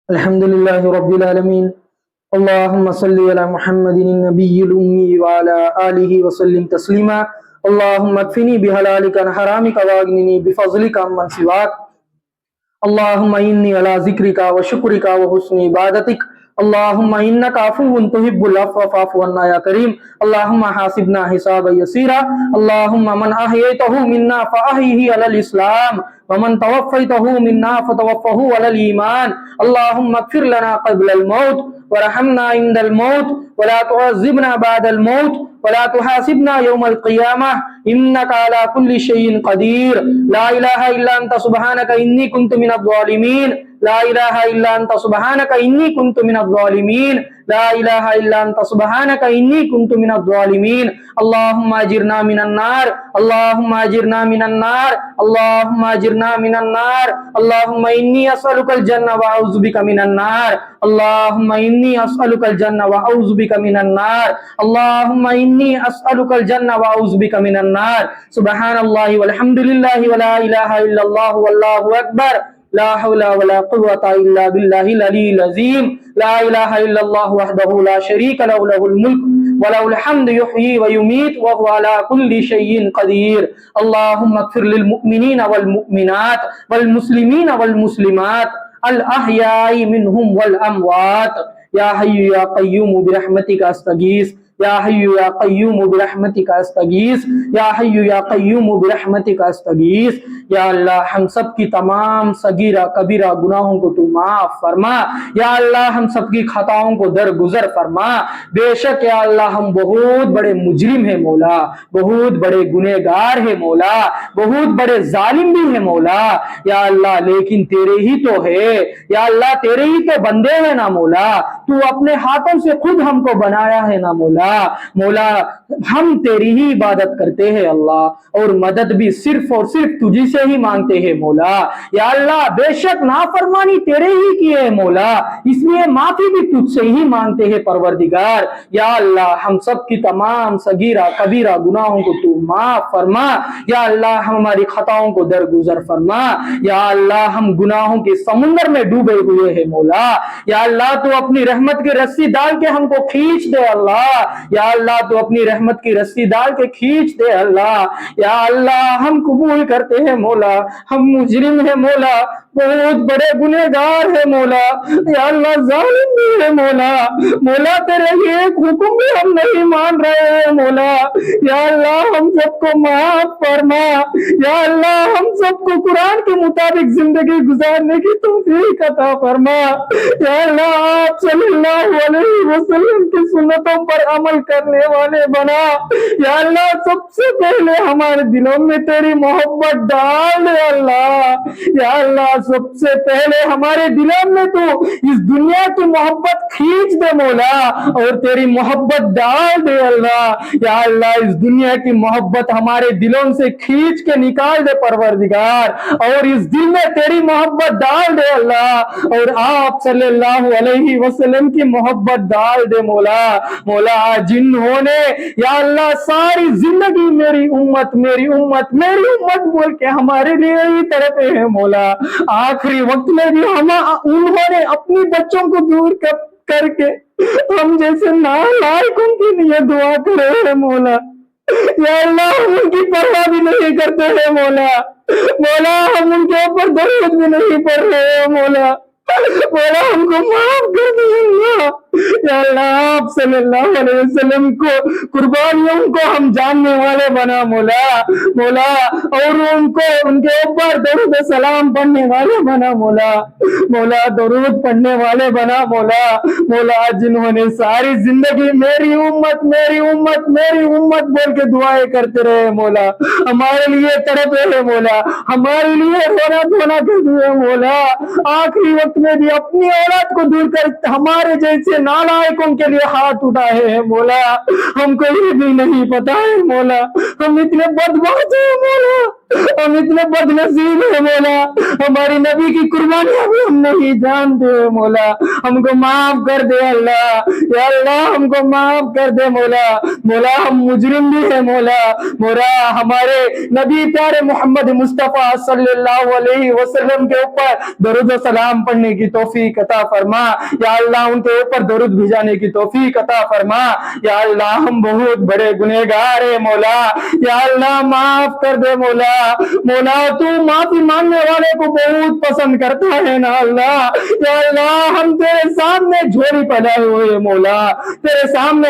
الحمد لله رب العالمين. اللهم صل على محمد النبي الأمي وعلى آله وسلم تسليما. اللهم اكفني بحلالك عن حرامك واغنني بفضلك عمن سواك. اللهم إني على ذكرك وشكرك وحسن عبادتك. اللهم إنك عفو تحب العفو فاعف عنا يا كريم. اللهم حاسبنا حسابا يسيرا. اللهم من أحييته منا فأحيه على الإسلام ومن توفيته منا فتوفه على الإيمان. اللهم اغفر لنا قبل الموت ورحمنا عند الموت ولا تعذبنا بعد الموت ولا تحاسبنا يوم القيامة إنك على كل شيء قدير. لا إله إلا أنت سبحانك إني كنت من الظالمين. لا إله إلا أنت سبحانك إني كنت من الظالمين. لا إله إلا أنت سبحانك إني كنت من الظالمين. اللهم أجرنا من النار. اللهم أجرنا من النار. اللهم أجرنا من النار. اللهم إني أسألك الجنة وأعوذ بك من النار. اللهم إني أسألك الجنة وأعوذ بك من النار. اللهم إني أسألك الجنة وأعوذ بك من النار. سبحان الله والحمد لله ولا إله إلا الله والله أكبر. لا حول ولا قوة إلا بالله العلي العظيم. لا إله إلا الله وحده لا شريك له له الملك وله الحمد يحيي ويميت وهو على كل شيء قدير. اللهم اغفر للمؤمنين والمؤمنات والمسلمين والمسلمات الأحياء منهم والأموات. يا حي يا قيوم برحمتك أستغيث. یا حی یا قیوم برحمتک استغیث. یا حی یا قیوم برحمتک استغیث. یا اللہ ہم سب کی تمام صغیرہ کبیرہ گناہوں کو تو معاف فرما. یا اللہ ہم سب کی خطاؤں کو درگزر فرما. بے شک یا اللہ ہم بہت بڑے مجرم ہیں مولا, بہت بڑے گنہگار ہیں مولا, بہت بڑے ظالم بھی ہیں مولا. یا اللہ لیکن تیرے ہی تو ہے, یا اللہ تیرے ہی تو بندے ہیں نا مولا. تو اپنے ہاتھوں سے خود ہم کو بنایا ہے نا مولا. مولا ہم تیری ہی عبادت کرتے ہیں اللہ, اور مدد بھی صرف اور صرف تجھی سے ہی مانگتے ہیں مولا. یا اللہ بے شک نافرمانی تیرے ہی کی ہے مولا, اس لیے معافی بھی تجھ سے ہی مانگتے ہیں پروردگار. یا اللہ ہم سب کی تمام صغیرہ کبیرہ گناہوں کو تو معاف فرما. یا اللہ ہماری خطاؤں کو درگزر فرما. یا اللہ ہم گناہوں کے سمندر میں ڈوبے ہوئے ہیں مولا. یا اللہ تو اپنی رحمت کی رسی ڈال کے ہم کو کھینچ دے اللہ. یا اللہ تو اپنی رحمت کی رسی ڈال کے کھینچ دے اللہ. یا اللہ ہم قبول کرتے ہیں مولا, ہم مجرم ہیں مولا, بہت بڑے گنہگار ہیں مولا. یا اللہ ظالم بھی ہے مولا. مولا تیرے ایک حکم بھی ہم نہیں مان رہے ہیں مولا. یا اللہ ہم سب کو معاف فرما. یا اللہ ہم سب کو قرآن کے مطابق زندگی گزارنے کی توفیق عطا فرما. یا اللہ آپ صلی اللہ علیہ وسلم کی سنتوں پر عمل کرنے والے بنا. یا اللہ سب سے پہلے ہمارے دلوں میں تیری محبت ڈال دے اللہ. یا اللہ سب سے پہلے ہمارے دلوں میں تو اس دنیا کی محبت کھینچ دے مولا, اور تیری محبت ڈال دے اللہ. یا اللہ اس دنیا کی محبت ہمارے دلوں سے کھینچ کے نکال دے پروردگار, اور اس دل میں تیری محبت ڈال دے اللہ, اور آپ صلی اللہ علیہ وسلم کی محبت ڈال دے مولا. مولا جنہوں نے یا اللہ ساری زندگی میری امت میری امت میری امت بول کے ہمارے لیے ہی تڑپے ہیں مولا, آخری وقت میں بھی انہوں نے اپنی بچوں کو دور کر کے ہم جیسے نالائق ان کے لیے دعا کرے ہیں مولا. یا اللہ ہم ان کی پرواہ بھی نہیں کرتے ہیں مولا. مولا ہم ان کے اوپر درود بھی نہیں پڑھ رہے ہیں مولا. مولا ہم کو معاف کر دیں. یا اللہ آپ صلی اللہ علیہ وسلم کو قربانیوں کو ہم جاننے والے بنا مولا. مولا اور ان کو ان کے اوپر درود سلام پڑھنے والے بنا مولا. مولا درود پڑھنے والے بنا مولا. مولا جنہوں نے ساری زندگی میری امت میری امت میری امت بول کے دعائیں کرتے رہے مولا, ہمارے لیے تڑپے ہیں مولا, ہمارے لیے رونا دھونا کرتے ہیں مولا, آخری وقت میں بھی اپنی اولاد کو دور کر ہمارے جیسے نالائقوں کے لیے ہاتھ اٹھائے ہیں مولا. ہم کو یہ بھی نہیں پتا ہے مولا, ہم اتنے بدبخت ہیں مولا. ہم اتنے بدنصیب ہیں مولا, ہماری نبی کی قربانیاں بھی ہم نہیں جانتے مولا, ہم کو معاف کر دے اللہ, یا اللہ ہم کو معاف کر دے مولا. مولا ہم مجرم بھی ہیں مولا, مولا ہمارے نبی پیارے محمد مصطفیٰ صلی اللہ علیہ وسلم کے اوپر درود و سلام پڑھنے کی توفیق عطا فرما, یا اللہ ان کے اوپر درود بھیجانے کی توفیق عطا فرما. یا اللہ ہم بہت بڑے گنہگار ہیں مولا, یا اللہ معاف کر دے مولا. مولا تو معافی مانگنے والے کو بہت پسند کرتا ہے نا اللہ. یا اللہ ہم تیرے سامنے جھولی پھیلائے ہوئے مولا, تیرے سامنے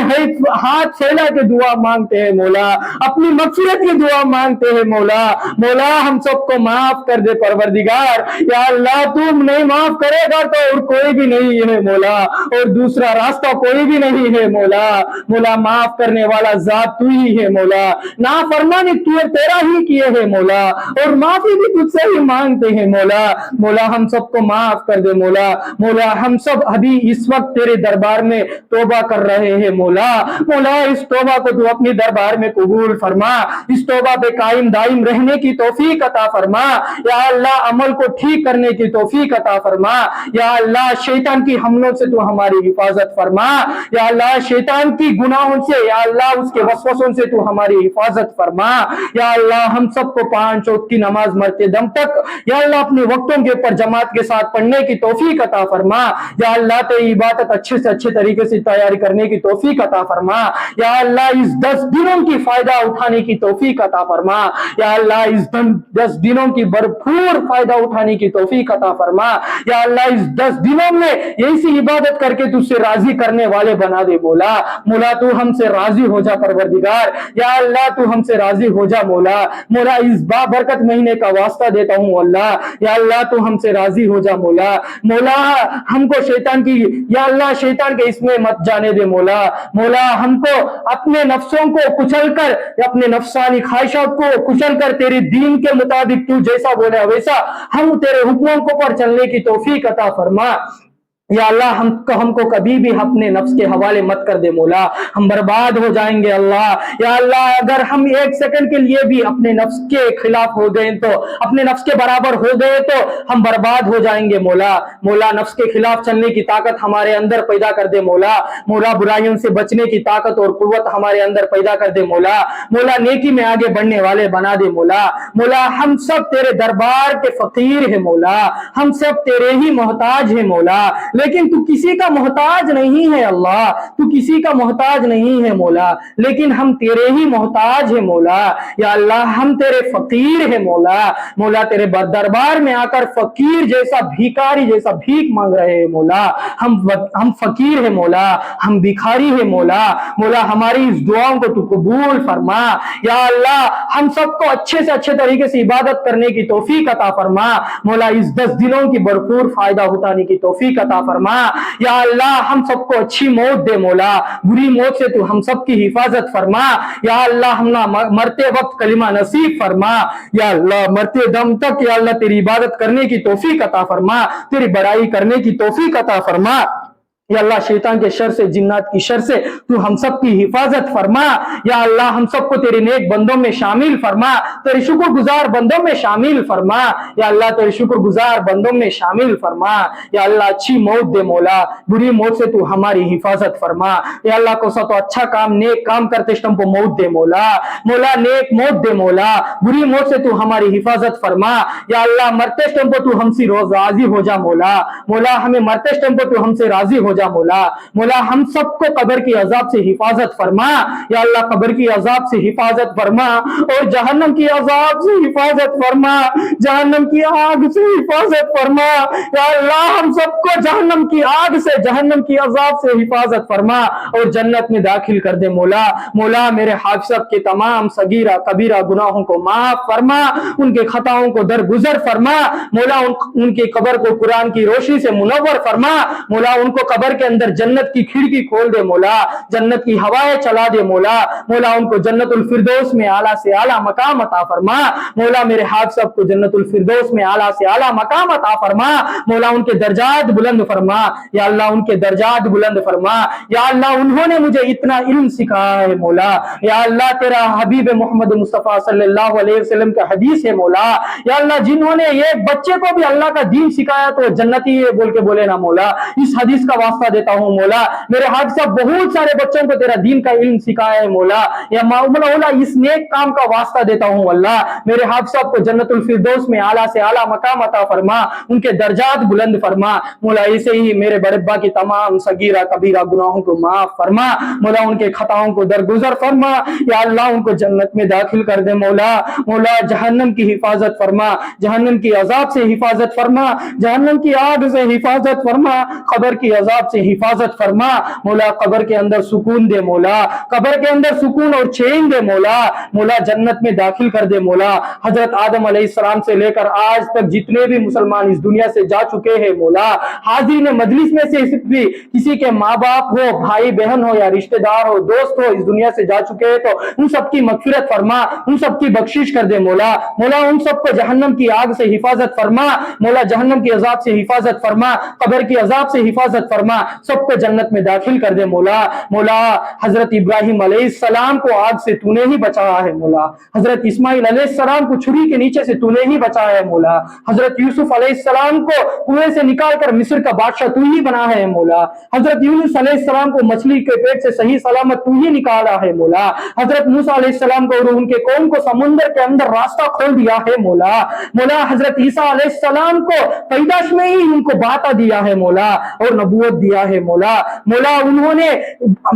ہاتھ پھیلا کے دعا مانگتے ہیں مولا, اپنی مغفرت کی دعا مانگتے ہیں مولا. مولا ہم سب کو معاف کر دے پروردگار. یا اللہ تم نہیں معاف کرے گا تو اور کوئی بھی نہیں ہے مولا, اور دوسرا راستہ کوئی بھی نہیں ہے مولا. مولا معاف کرنے والا ذات تو ہی ہے مولا, نافرمانی تو تیرا ہی کیے ہے مولا, اور معافی بھی تجھ سے ہی مانگتے ہیں مولا. مولا ہم سب کو معاف کر دے مولا. مولا ہم سب ابھی اس وقت تیرے دربار میں توبہ کر رہے ہیں مولا. مولا اس توبہ کو تو اپنی دربار میں قبول فرما, اس توبہ پہ قائم دائم رہنے کی توفیق عطا فرما. یا اللہ عمل کو ٹھیک کرنے کی توفیق عطا فرما. یا اللہ شیطان کی حملوں سے تو ہماری حفاظت فرما. یا اللہ شیطان کی گناہوں سے, یا اللہ اس کے وسوسوں سے تو ہماری حفاظت فرما. یا اللہ ہم سب کو 5 وقت کی نماز مرتے دم تک یا اللہ اپنے وقتوں کے اوپر جماعت کے ساتھ پڑھنے کی توفیق عطا فرما. یا اللہ تیری عبادت اچھے سے اچھے طریقے سے تیاری کرنے کی توفیق عطا فرما. یا اللہ اس 10 دنوں کی فائدہ اٹھانے کی توفیق عطا فرما. یا اللہ اس 10 دنوں کی بھرپور فائدہ اٹھانے کی توفیق عطا فرما. یا اللہ اس 10 دنوں میں ایسی عبادت کر کے تجھ سے راضی کرنے والے بنا دے مولا. مولا تو ہم سے راضی ہو جا پروردگار. یا اللہ تو ہم سے راضی ہو جا مولا. مولا اس بابرکت مہینے کا واسطہ دیتا ہوں اللہ, یا اللہ تو ہم سے راضی ہو جا مولا. مولا ہم کو شیطان کی, یا اللہ شیطان کے اس میں مت جانے دے مولا. مولا ہم کو اپنے نفسوں کو کچل کر, اپنے نفسانی خواہشات کو کچل کر تیرے دین کے مطابق تو جیسا بولا ویسا ہم تیرے حکموں کو پر چلنے کی توفیق عطا فرما. یا اللہ ہم کو کبھی بھی اپنے نفس کے حوالے مت کر دے مولا, ہم برباد ہو جائیں گے اللہ. یا اللہ اگر ہم 1 سیکنڈ کے لیے بھی اپنے نفس کے خلاف ہو گئے تو, اپنے نفس کے برابر ہو گئے تو ہم برباد ہو جائیں گے مولا. مولا نفس کے خلاف چلنے کی طاقت ہمارے اندر پیدا کر دے مولا. مولا برائیوں سے بچنے کی طاقت اور قوت ہمارے اندر پیدا کر دے مولا. مولا نیکی میں آگے بڑھنے والے بنا دے مولا. مولا ہم سب تیرے دربار کے فقیر ہیں مولا, ہم سب تیرے ہی محتاج ہیں مولا, لیکن تو کسی کا محتاج نہیں ہے اللہ, تو کسی کا محتاج نہیں ہے مولا, لیکن ہم تیرے ہی محتاج ہیں مولا. یا اللہ ہم تیرے فقیر ہیں مولا. مولا تیرے دربار میں آ کر فقیر جیسا, بھیکاری جیسا بھیک مانگ رہے ہیں مولا. ہم فقیر ہیں مولا, ہم بھیکاری ہیں مولا. مولا ہماری اس دعاؤں کو تو قبول فرما. یا اللہ ہم سب کو اچھے سے اچھے طریقے سے عبادت کرنے کی توفیق عطا فرما. مولا اس 10 دنوں کی بھرپور فائدہ اٹھانے کی توفیق عطا فرما. یا اللہ ہم سب کو اچھی موت دے مولا, بری موت سے تو ہم سب کی حفاظت فرما. یا اللہ ہم مرتے وقت کلمہ نصیب فرما. یا اللہ مرتے دم تک یا اللہ تیری عبادت کرنے کی توفیق عطا فرما, تیری بڑائی کرنے کی توفیق عطا فرما. یا اللہ شیطان کے شر سے, جنات کی شر سے تو ہم سب کی حفاظت فرما. یا اللہ ہم سب کو تیرے نیک بندوں میں شامل فرما, تیرے شکر گزار بندوں میں شامل فرما. یا اللہ تیرے شکر گزار بندوں میں شامل فرما. یا اللہ اچھی موت دے مولا, بری موت سے تو ہماری حفاظت فرما. یا اللہ کو سا تو اچھا کام نیک کام کرتے شتم کو موت دے مولا. مولا نیک موت دے مولا, بری موت سے تو ہماری حفاظت فرما. یا اللہ مرتے شتم کو تو ہم سے روز راضی ہو جا مولا. مولا ہمیں مرتے شتم کو تو ہم سے راضی ہو مولا. مولا ہم سب کو قبر کی عذاب سے حفاظت فرما. یا اللہ قبر کی عذاب سے حفاظت فرما, اور جہنم کی عذاب سے حفاظت فرما, جہنم کی آگ سے حفاظت فرما. یا اللہ ہم سب کو جہنم کی آگ سے, جہنم کی عذاب سے حفاظت فرما, اور جنت میں داخل کر دے مولا. مولا میرے حافظ کے تمام صغیرہ کبیرہ گناہوں کو معاف فرما, ان کے خطاؤں کو درگزر فرما. مولا ان کی قبر کو قرآن کی روشنی سے منور فرما. مولا ان کو قبر کے اندر جنت کی کھڑکی کھول دے مولا, جنت کی ہوائیں چلا دے مولا. مولا ان کو جنت الفردوس میں اعلیٰ سے اعلیٰ مقام عطا فرما. مولا میرے حافظ صاحب کو جنت الفردوس میں اعلیٰ سے اعلیٰ مقام عطا فرما. مولا ان کے درجات بلند فرما، یا اللہ ان کے درجات بلند فرما، یا اللہ انہوں نے مجھے اتنا علم سکھایا ہے مولا، یا اللہ تیرا حبیب محمد مصطفیٰ صلی اللہ علیہ وسلم کا حدیث ہے مولا، یا اللہ جنہوں نے ایک بچے کو بھی اللہ کا دین سکھایا تو جنتی ہے بول کے بولے نا مولا، اس حدیث کا واسطہ دیتا ہوں مولا، میرے حاج صاحب بہت سارے بچوں کو تیرا دین کا علم سکھایا ہے مولا، یا مولا اس نیک کام کا واسطہ دیتا ہوں اللہ، میرے حاج صاحب کو جنت الفردوس میں اعلیٰ سے اعلیٰ مقام عطا فرما، ان کے درجات بلند فرما مولا، ایسے ہی میرے بڑے ابا کی تمام صغیرہ کبیرہ گناہوں کو معاف فرما مولا، ان کے خطاؤں کو درگزر فرما، یا اللہ ان کو جنت میں داخل کر دے مولا، مولا جہنم کی حفاظت فرما، جہنم کی عذاب سے حفاظت فرما، جہنم کی آگ سے حفاظت فرما، قبر کی عذاب سے حفاظت فرما مولا، قبر کے اندر سکون دے مولا، قبر کے اندر سکون اور چین دے مولا، مولا جنت میں داخل کر دے مولا، حضرت آدم علیہ السلام سے لے کر آج تک جتنے بھی مسلمان اس دنیا سے جا چکے ہیں مولا، حاضرین مجلس میں سے بھی کسی کے ماں باپ ہو، بھائی بہن ہو یا رشتہ دار ہو، دوست ہو اس دنیا سے جا چکے ہیں تو ان سب کی مغفرت فرما، ان سب کی بخشش کر دے مولا، مولا ان سب کو جہنم کی آگ سے حفاظت فرما مولا، جہنم کی عذاب سے حفاظت فرما، قبر کی عذاب سے حفاظت فرما، سب کو جنت میں داخل کر دے مولا، مولا حضرت ابراہیم علیہ السلام کو آگ سے تو نے ہی بچایا ہے مولا، حضرت اسماعیل علیہ السلام کو چھری کے نیچے سے تو نے ہی بچایا ہے مولا، حضرت یوسف علیہ السلام کو کنویں سے نکال کر مصر کا بادشاہ تو ہی بنا ہے مولا، حضرت یونس علیہ السلام کو مچھلی کے پیٹ سے صحیح سلامت تو ہی نکالا ہے مولا، حضرت موسیٰ علیہ السلام کو اور ان کے قوم کو سمندر کے اندر راستہ کھول دیا ہے مولا، مولا حضرت عیسیٰ علیہ السلام کو پیدائش میں ہی ان کو باتا دیا ہے مولا اور نبوت دیا ہے مولا، مولا انہوں نے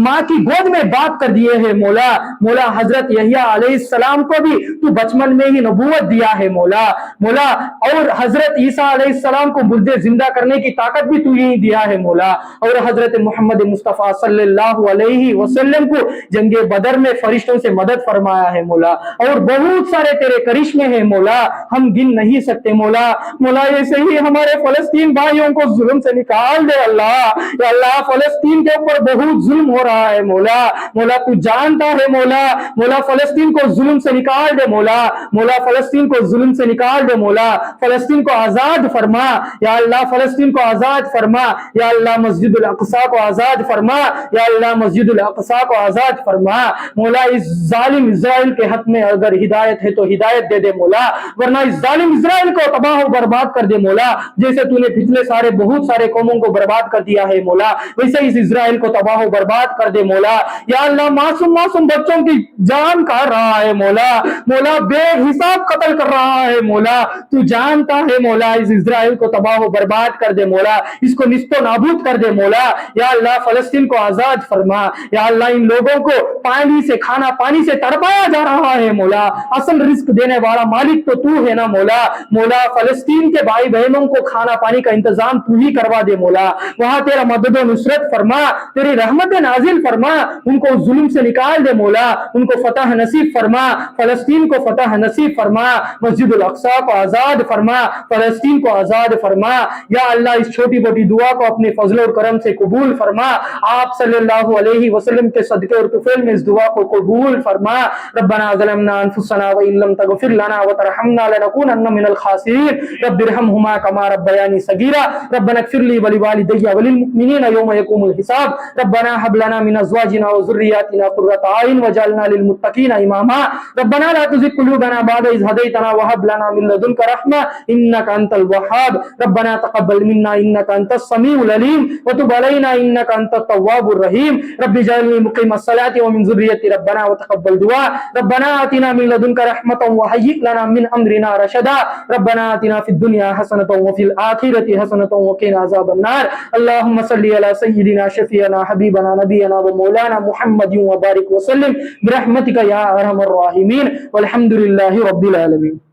ماں کی گود میں بات کر دیے ہیں مولا، مولا حضرت یحییٰ علیہ السلام کو بھی تو بچپن میں ہی نبوت دیا ہے مولا، مولا اور حضرت عیسیٰ علیہ السلام کو مردے زندہ کرنے کی طاقت بھی تو ہی دیا ہے مولا، اور حضرت محمد مصطفیٰ صلی اللہ علیہ وسلم کو جنگ بدر میں فرشتوں سے مدد فرمایا ہے مولا، اور بہت سارے تیرے کرشمے ہیں مولا، ہم گن نہیں سکتے مولا، مولا ایسے ہی ہمارے فلسطین بھائیوں کو ظلم سے نکال دے اللہ، یا اللہ فلسطین کے اوپر بہت ظلم ہو رہا ہے مولا، مولا تو جانتا ہے مولا، مولا فلسطین کو ظلم سے نکال دے مولا، مولا فلسطین کو ظلم سے نکال دے مولا، فلسطین کو آزاد فرما یا اللہ، فلسطین کو آزاد فرما یا اللہ، مسجد الاقصی کو آزاد فرما یا اللہ، مسجد الاقصی کو آزاد فرما مولا، اس ظالم اسرائیل کے حق میں اگر ہدایت ہے تو ہدایت دے دے مولا، ورنہ اس ظالم اسرائیل کو تباہ و برباد کر دے مولا، جیسے تو نے پچھلے سارے بہت سارے قوموں کو برباد کر دیا ہے مولا، ویسے اس اسرائیل کو تباہ و برباد کر دے مولا، یا اللہ معصوم معصوم بچوں کی جان کاٹ رہا ہے مولا، مولا بے حساب قتل کر رہا ہے مولا، تو جانتا ہے مولا، اس اسرائیل کو تباہ و برباد کر دے مولا، اس کو نیست و نابود کر دے مولا، یا اللہ فلسطین کو آزاد فرما یا اللہ، ان لوگوں کو پانی سے کھانا پانی سے تڑپایا جا رہا ہے مولا، اصل رزق دینے والا مالک تو ہے نا مولا، مولا فلسطین کے بھائی بہنوں کو کھانا پانی کا انتظام تو ہی کروا دے مولا، وہاں تیرا مدد و نصرت فرما، تیری رحمت نازل فرما، ان کو ظلم سے نکال دے مولا، ان کو فتح نصیب فرما، فلسطین کو فتح نصیب فرما، مسجد الاقصی کو آزاد فرما، فلسطین کو آزاد فرما، یا اللہ اس چھوٹی بڑی دعا کو اپنے فضل اور کرم سے قبول فرما، آپ صلی اللہ علیہ وسلم کے صدقے اور طفیل میں اس دعا کو قبول فرما، ربنا ظلمنا انفسنا وان لم تغفر لنا وترحمنا لنكونن من الخاسرین، رب ارحمهما كما ربياني صغيرا، ربنا اغفر لي ولوالدي وللمؤمنين يوم يقوم الحساب، ربنا هب لنا من ازواجنا وذرياتنا قرة اعين واجعلنا للمتقين اماما، ربنا لا تزغ قلوبنا بعد إذ هديتنا وهب لنا من لدنك رحمة إنك أنت الوهاب، ربنا تقبل منا إنك أنت السميع العليم وتب علينا إنك أنت التواب الرحيم، رب اجعلني مقيم الصلاة ومن ذريتي ربنا وتقبل دعاء، ربنا آتنا من لدنك رحمة وهيئ لنا من أمرنا رشدا، ربنا آتنا في الدنيا حسنة وفي الآخرة حسنة وقنا عذاب النار، اللهم صل على سيدنا شفيعنا حبيبنا نبينا ومولانا محمد وبارك وسلم برحمتك يا أرحم الراحمين، والحمد لله رب العالمين.